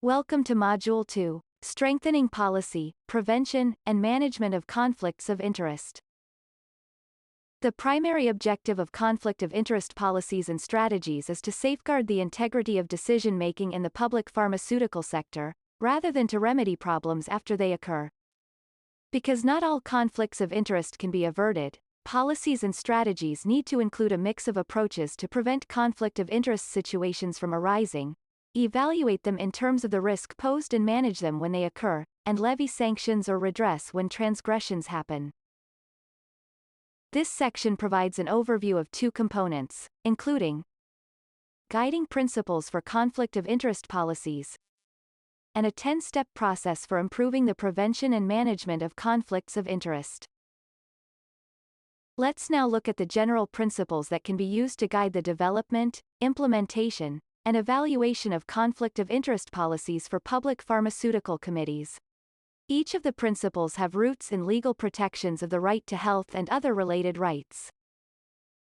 Welcome to Module 2, Strengthening Policy, Prevention, and Management of Conflicts of Interest. The primary objective of conflict of interest policies and strategies is to safeguard the integrity of decision-making in the public pharmaceutical sector, rather than to remedy problems after they occur. Because not all conflicts of interest can be averted, policies and strategies need to include a mix of approaches to prevent conflict of interest situations from arising, evaluate them in terms of the risk posed and manage them when they occur, and levy sanctions or redress when transgressions happen. This section provides an overview of two components, including guiding principles for conflict of interest policies and a 10-step process for improving the prevention and management of conflicts of interest. Let's now look at the general principles that can be used to guide the development, implementation, and evaluation of conflict of interest policies for public pharmaceutical committees. Each of the principles have roots in legal protections of the right to health and other related rights.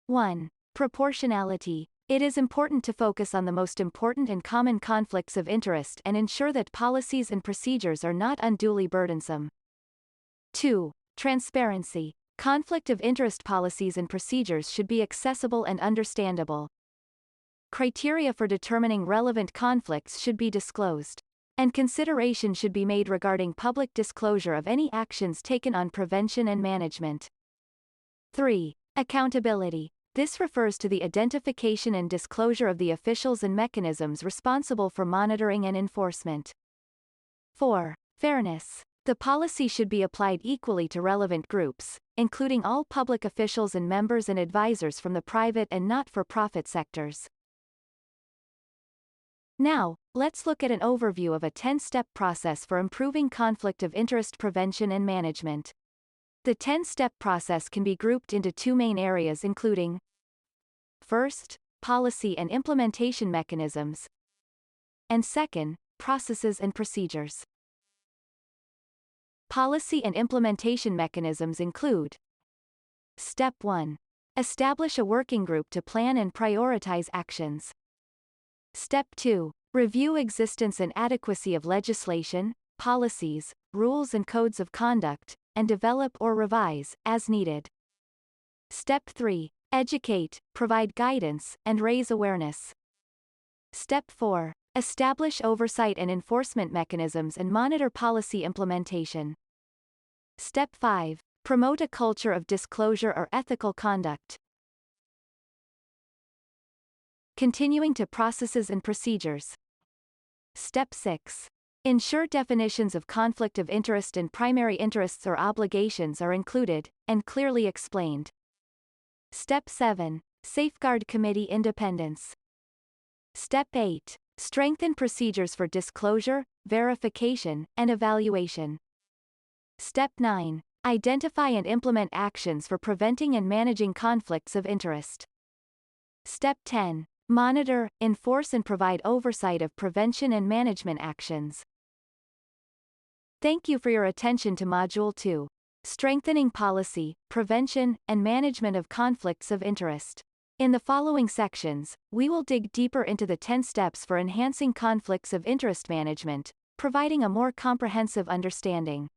1. Proportionality. It is important to focus on the most important and common conflicts of interest and ensure that policies and procedures are not unduly burdensome. 2. Transparency. Conflict of interest policies and procedures should be accessible and understandable. Criteria for determining relevant conflicts should be disclosed, and consideration should be made regarding public disclosure of any actions taken on prevention and management. 3. Accountability. This refers to the identification and disclosure of the officials and mechanisms responsible for monitoring and enforcement. 4. Fairness. The policy should be applied equally to relevant groups, including all public officials and members and advisors from the private and not-for-profit sectors. Now, let's look at an overview of a 10-step process for improving conflict of interest prevention and management. The 10-step process can be grouped into two main areas including first, policy and implementation mechanisms, and second, processes and procedures. Policy and implementation mechanisms include Step 1. Establish a working group to plan and prioritize actions. Step 2. Review existence and adequacy of legislation, policies, rules and codes of conduct, and develop or revise, as needed. Step 3. Educate, provide guidance, and raise awareness. Step 4. Establish oversight and enforcement mechanisms and monitor policy implementation. Step 5. Promote a culture of disclosure or ethical conduct. Continuing to processes and procedures. Step 6. Ensure definitions of conflict of interest and primary interests or obligations are included, and clearly explained. Step 7. Safeguard committee independence. Step 8. Strengthen procedures for disclosure, verification, and evaluation. Step 9. Identify and implement actions for preventing and managing conflicts of interest. Step 10. Monitor, enforce and provide oversight of prevention and management actions. Thank you for your attention to Module 2, Strengthening Policy, Prevention, and Management of Conflicts of Interest. In the following sections, we will dig deeper into the 10 steps for enhancing conflicts of interest management, providing a more comprehensive understanding.